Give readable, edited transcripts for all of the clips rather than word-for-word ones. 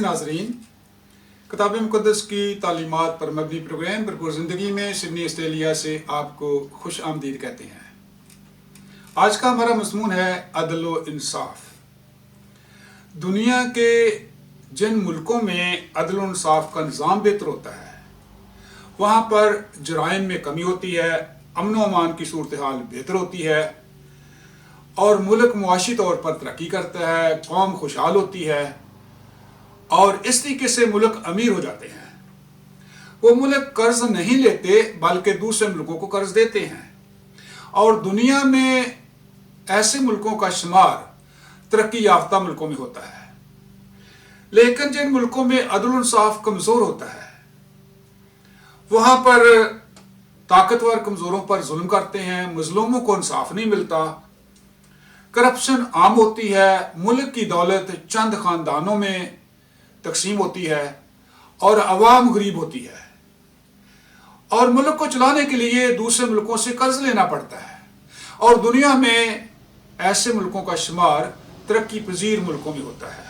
नाजरीन, किताब मुक़द्दस की तालीमात पर मबनी प्रोग्राम भरपूर ज़िंदगी में सिडनी ऑस्ट्रेलिया से आपको खुश आमदीद कहते हैं। आज का हमारा मज़मून है अदल व इंसाफ। दुनिया के जिन मुल्कों में अदल व इंसाफ का निज़ाम बेहतर होता है, वहाँ पर जराइम में कमी होती है, अमन व अमान की सूरत हाल बेहतर होती है और मुल्क मुआशी तौर पर तरक्की करता है, कौम खुशहाल होती है और इस तरीके से मुल्क अमीर हो जाते हैं। वो मुल्क कर्ज नहीं लेते बल्कि दूसरे मुल्कों को कर्ज देते हैं और दुनिया में ऐसे मुल्कों का शुमार तरक्की याफ्ता मुल्कों में होता है। लेकिन जिन मुल्कों में अदल व इंसाफ कमज़ोर होता है, वहाँ पर ताकतवर कमज़ोरों पर जुल्म करते हैं, मजलूमों को इंसाफ नहीं मिलता, करप्शन आम होती है, मुल्क की दौलत चंद ख़ानदानों में तकसीम होती है और अवाम गरीब होती है और मुल्क को चलाने के लिए दूसरे मुल्कों से कर्ज लेना पड़ता है और दुनिया में ऐसे मुल्कों का शुमार तरक्की पजीर मुल्कों में होता है।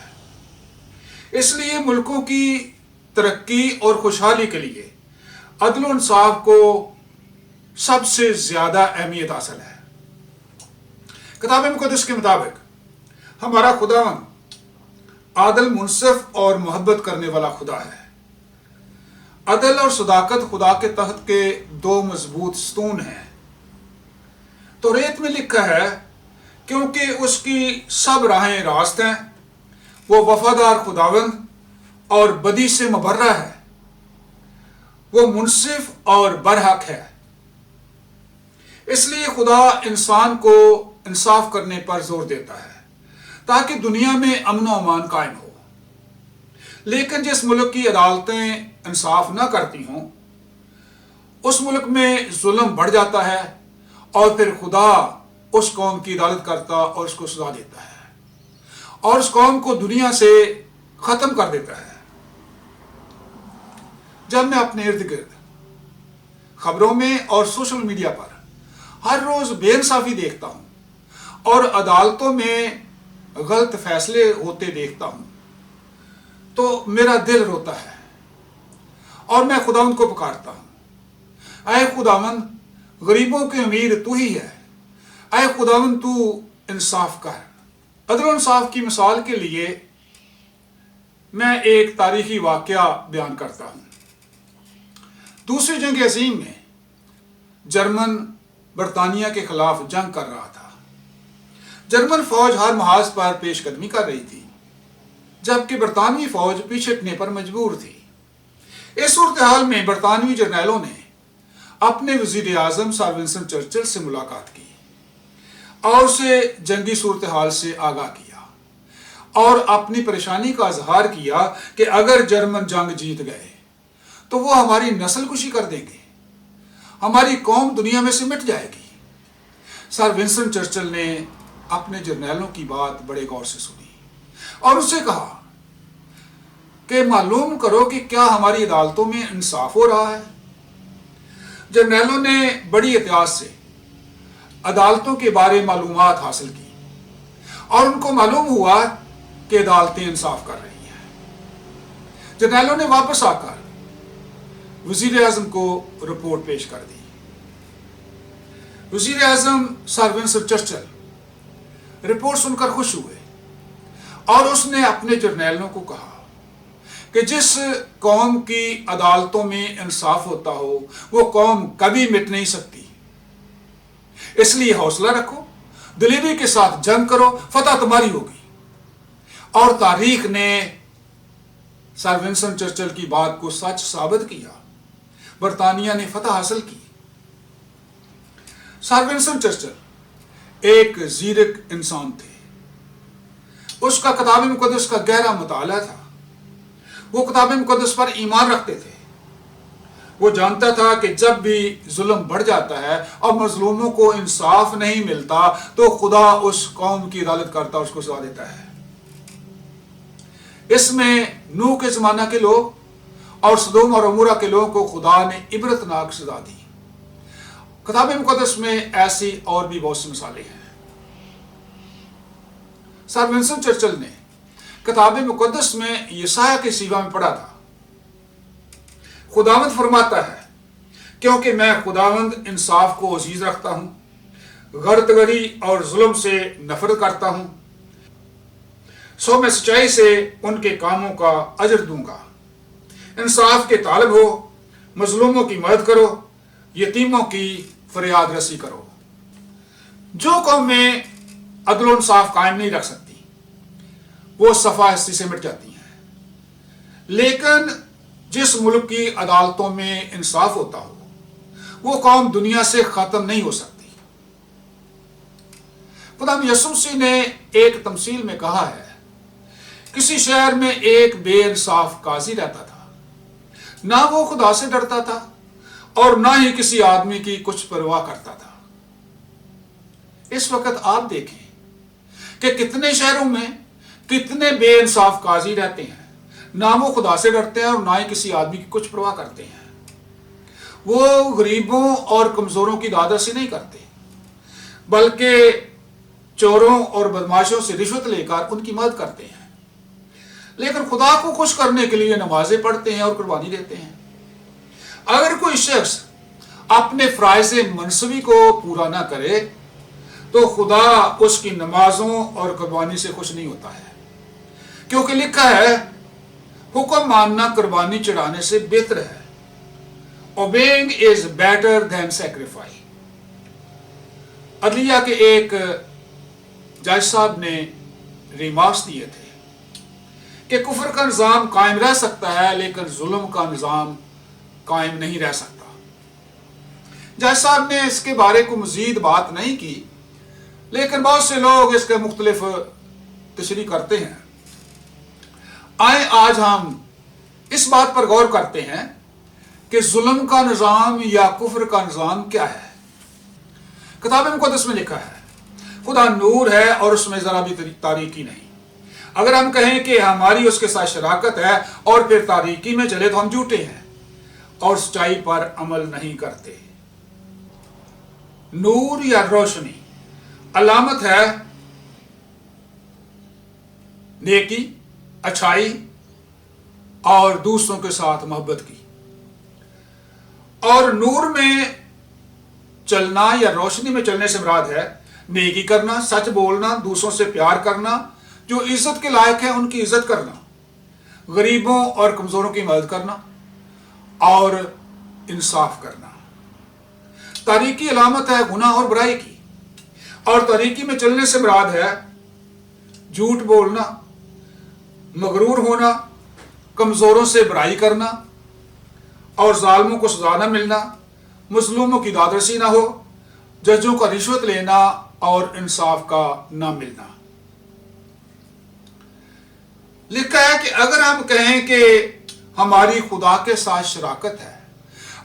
इसलिए मुल्कों की तरक्की और खुशहाली के लिए अदल व इंसाफ को सबसे ज़्यादा अहमियत हासिल है। किताब मुक़द्दस के मुताबिक हमारा खुदावंद आदल, मुनसिफ और मोहब्बत करने वाला खुदा है। अदल और सदाकत खुदा के तहत के दो मजबूत स्तून हैं। तो रेत में लिखा है, क्योंकि उसकी सब राहें रास्त हैं, वो वफादार खुदावंद और बदी से मुबर्रा है, वो मुनसिफ और बरहक है। इसलिए खुदा इंसान को इंसाफ करने पर जोर देता है ताकि दुनिया में अमन व अमान कायम हो। लेकिन जिस मुल्क की अदालतें इंसाफ न करती हों, उस मुल्क में जुल्म बढ़ जाता है और फिर खुदा उस कौम की अदालत करता और उसको सजा देता है और उस कौम को दुनिया से ख़त्म कर देता है। जब मैं अपने इर्द गिर्द खबरों में और सोशल मीडिया पर हर रोज़ बेइंसाफ़ी देखता हूँ और अदालतों में गलत फैसले होते देखता हूं, तो मेरा दिल रोता है और मैं खुदावंद को पुकारता हूं, ऐ खुदावंद, गरीबों के अमीर तू ही है, ऐ खुदावंद तू इंसाफ कर। अदल व इंसाफ की मिसाल के लिए मैं एक तारीखी वाकया बयान करता हूं। दूसरी जंग अज़ीम में जर्मन बरतानिया के खिलाफ जंग कर रहा था। जर्मन फौज हर महाज पर पेशकदमी कर रही थी, जबकि बरतानवी फौज पीछे हटने पर मजबूर थी। इस सूरत हाल में बरतानवी जर्नैलों ने अपने वजीर आजम सर विंस्टन चर्चिल से मुलाकात की और उसे जंगी सूरत हाल से आगाह किया और अपनी परेशानी का इजहार किया कि अगर जर्मन जंग जीत गए तो वो हमारी नस्ल कुशी कर देंगे, हमारी कौम दुनिया में से मिट जाएगी। सर विंस्टन चर्चिल ने अपने जर्नैलों की बात बड़े गौर से सुनी और उससे कहा कि मालूम करो कि क्या हमारी अदालतों में इंसाफ हो रहा है। जर्नैलों ने बड़ी एहतियात से अदालतों के बारे मालूमात हासिल की और उनको मालूम हुआ कि अदालतें इंसाफ कर रही हैं। जर्नैलों ने वापस आकर वजीर आजम को रिपोर्ट पेश कर दी। वजीर आजम सर विंस्टन चर्चिल रिपोर्ट सुनकर खुश हुए और उसने अपने जर्नैलों को कहा कि जिस कौम की अदालतों में इंसाफ होता हो वो कौम कभी मिट नहीं सकती। इसलिए हौसला रखो, दिलेरी के साथ जंग करो, फतह तुम्हारी होगी। और तारीख ने सर विंस्टन चर्चिल की बात को सच साबित किया। बरतानिया ने फतह हासिल की। सर विंस्टन चर्चिल एक ज़ीरक इंसान थे। उसका किताब मुक़द्दस का गहरा मुताला था। वो किताब मुक़द्दस पर ईमान रखते थे। वो जानता था कि जब भी जुल्म बढ़ जाता है और मजलूमों को इंसाफ नहीं मिलता तो खुदा उस कौम की अदालत करता, उसको सजा देता है। इसमें नूह के ज़माना के लोग और सदोम और अमूरा के लोगों को खुदा ने इबरतनाक सजा दी। किताब मुक़द्दस में ऐसी और भी बहुत सी मिसालें हैं। सर विंस्टन चर्चिल ने किताब मुकद्दस में यशायाह के सीवा में पढ़ा था। खुदावंद फरमाता है, क्योंकि मैं खुदावंद इंसाफ को अजीज रखता हूं, गर्दगरी और जुल्म से नफरत करता हूं, सो मैं सच्चाई से उनके कामों का अजर दूंगा। इंसाफ के तालब हो, मजलूमों की मदद करो, यतीमों की फरियाद रसी करो। जो कौमें अदल और इंसाफ कायम नहीं रख सकती वो सफा हस्ती से मिट जाती हैं, लेकिन जिस मुल्क की अदालतों में इंसाफ होता हो वो कौम दुनिया से खत्म नहीं हो सकती। खुदा यीशु मसीह ने एक तमसील में कहा है, किसी शहर में एक बेइंसाफ काजी रहता था, ना वो खुदा से डरता था और ना ही किसी आदमी की कुछ परवाह करता था। इस वक्त आप देखें कि कितने शहरों में कितने बेइंसाफ काजी रहते हैं, ना वो खुदा से डरते हैं और ना ही किसी आदमी की कुछ परवाह करते हैं। वो गरीबों और कमजोरों की दादरसी नहीं करते, बल्कि चोरों और बदमाशों से रिश्वत लेकर उनकी मदद करते हैं। लेकिन खुदा को खुश करने के लिए नमाजें पढ़ते हैं और कुर्बानी देते हैं। अगर कोई शख्स अपने फराइज़ मनसबी को पूरा ना करे तो खुदा उसकी नमाजों और कुर्बानी से खुश नहीं होता है, क्योंकि लिखा है, हुक्म मानना कुर्बानी चढ़ाने से बेहतर है। Obeying is better than sacrifice. अदलिया के एक जज साहब ने रिमार्क्स दिए थे कि कुफर का निज़ाम कायम रह सकता है, लेकिन जुल्म का निज़ाम कायम नहीं रह सकता। जज साहब ने इसके बारे को मजीद बात नहीं की, लेकिन बहुत से लोग इसके मुख्तलिफ तशरीह करते हैं। आए आज हम इस बात पर गौर करते हैं कि जुल्म का निज़ाम या कुफर का निज़ाम क्या है। किताब मुकद्दस में लिखा है, खुदा नूर है और उसमें जरा भी तारीकी नहीं। अगर हम कहें कि हमारी उसके साथ शराकत है और फिर तारीकी में चले तो हम झूठे हैं और सच्चाई पर अमल नहीं करते। नूर या रोशनी अलामत है नेकी, अच्छाई और दूसरों के साथ मोहब्बत की। और नूर में चलना या रोशनी में चलने से मुराद है नेकी करना, सच बोलना, दूसरों से प्यार करना, जो इज्जत के लायक है उनकी इज्जत करना, गरीबों और कमजोरों की मदद करना और इंसाफ करना। तारीकी अलामत है गुनाह और बुराई की, और तारीकी में चलने से मुराद है झूठ बोलना, मगरूर होना, कमजोरों से बुराई करना और जालिमों को सजा न मिलना, मजलूमों की दादरसी ना हो, जजों का रिश्वत लेना और इंसाफ का ना मिलना। लिखा है कि अगर हम कहें कि हमारी खुदा के साथ शराकत है,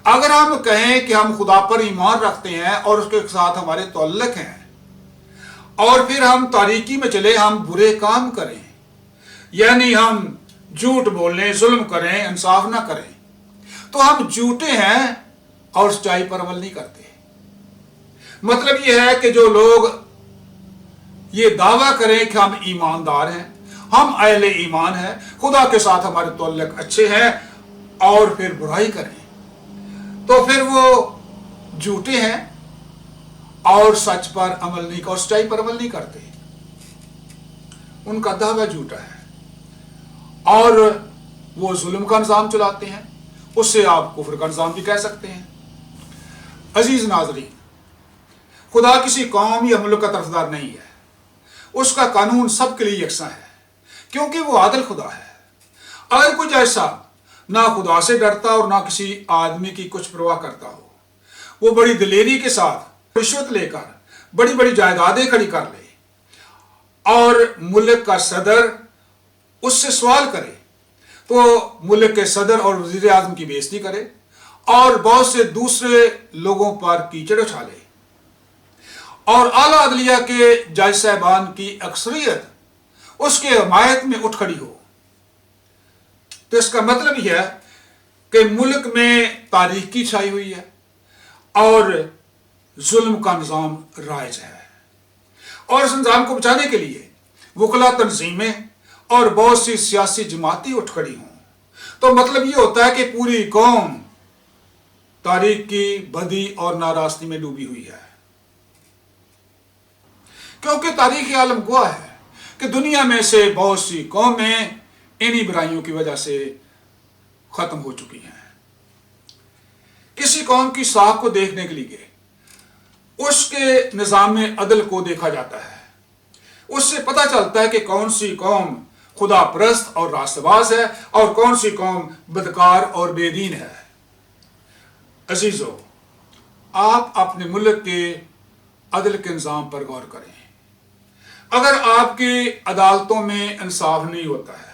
अगर हम कहें कि हम खुदा पर ईमान रखते हैं और उसके साथ हमारे तअल्लुक हैं, और फिर हम तारीकी में चले, हम बुरे काम करें, यानी हम झूठ बोलें, जुल्म करें, इंसाफ ना करें, तो हम झूठे हैं और सच्चाई पर अमल नहीं करते। मतलब यह है कि जो लोग ये दावा करें कि हम ईमानदार हैं, हम अहले ईमान हैं, खुदा के साथ हमारे तअल्लुक अच्छे हैं, और फिर बुराई करें, तो फिर वो झूठे हैं और सच पर अमल नहीं, और सच्चाई पर अमल नहीं करते। उनका दावा झूठा है और वो जुल्म का निज़ाम चलाते हैं। उससे आप कुफ्र का निज़ाम भी कह सकते हैं। अजीज नाज़रीन, खुदा किसी कौम या मुल्क का तरफदार नहीं है। उसका कानून सबके लिए यकसा है, क्योंकि वो आदिल खुदा है। अगर कुछ ऐसा ना खुदा से डरता और ना किसी आदमी की कुछ परवाह करता हो, वो बड़ी दिलेरी के साथ रिश्वत लेकर बड़ी बड़ी जायदादें खड़ी कर ले और मुल्क का सदर उससे सवाल करे, तो मुल्क के सदर और वजीर आजम की बेइज्जती करे और बहुत से दूसरे लोगों पर कीचड़ उछाले, और आला अदलिया के जज साहबान की अक्सरियत उसके हमायत में उठ खड़ी हो, तो इसका मतलब यह है कि मुल्क में तारीकी छाई हुई है और जुल्म का निज़ाम राइज है। और इस निज़ाम को बचाने के लिए वकला तंजीमें اور بہت سی سیاسی جماعتیں اٹھ کھڑی ہوں، تو مطلب یہ ہوتا ہے کہ پوری قوم تاریخ کی بدی اور ناراستی میں ڈوبی ہوئی ہے، کیونکہ تاریخ عالم گواہ ہے کہ دنیا میں سے بہت سی قومیں انہی برائیوں کی وجہ سے ختم ہو چکی ہیں۔ کسی قوم کی ساکھ کو دیکھنے کے لیے اس کے نظام عدل کو دیکھا جاتا ہے، اس سے پتہ چلتا ہے کہ کون سی قوم خدا پرست اور راست باز ہے اور کون سی قوم بدکار اور بے دین ہے۔ عزیزو، آپ اپنے ملک کے عدل کے نظام پر غور کریں۔ اگر آپ کی عدالتوں میں انصاف نہیں ہوتا ہے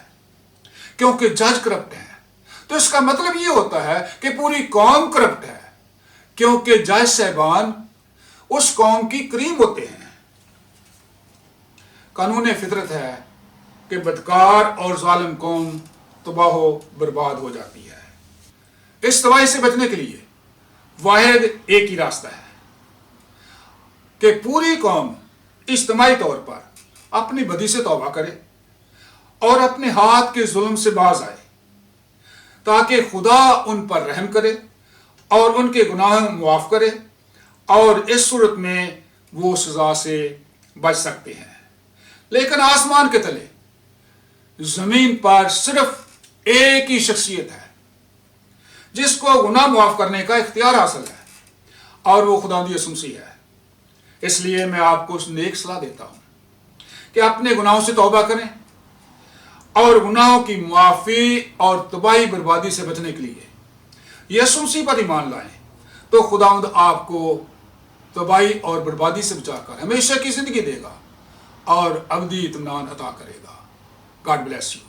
کیونکہ جج کرپٹ ہے، تو اس کا مطلب یہ ہوتا ہے کہ پوری قوم کرپٹ ہے، کیونکہ جج صاحبان اس قوم کی کریم ہوتے ہیں۔ قانون فطرت ہے کہ بدکار اور ظالم قوم تباہ و برباد ہو جاتی ہے۔ اس تباہی سے بچنے کے لیے واحد ایک ہی راستہ ہے کہ پوری قوم اجتماعی طور پر اپنی بدی سے توبہ کرے اور اپنے ہاتھ کے ظلم سے باز آئے، تاکہ خدا ان پر رحم کرے اور ان کے گناہوں معاف کرے، اور اس صورت میں وہ سزا سے بچ سکتے ہیں۔ لیکن آسمان کے تلے زمین پر صرف ایک ہی شخصیت ہے جس کو گناہ معاف کرنے کا اختیار حاصل ہے، اور وہ خداوند یسوع مسیح ہے۔ اس لیے میں آپ کو اس نیک صلاح دیتا ہوں کہ اپنے گناہوں سے توبہ کریں اور گناہوں کی معافی اور تباہی بربادی سے بچنے کے لیے یسوع مسیح پر ایمان لائیں، تو خداوند آپ کو تباہی اور بربادی سے بچا کر ہمیشہ کی زندگی دے گا اور ابدی اطمینان عطا کرے گا۔ God bless you.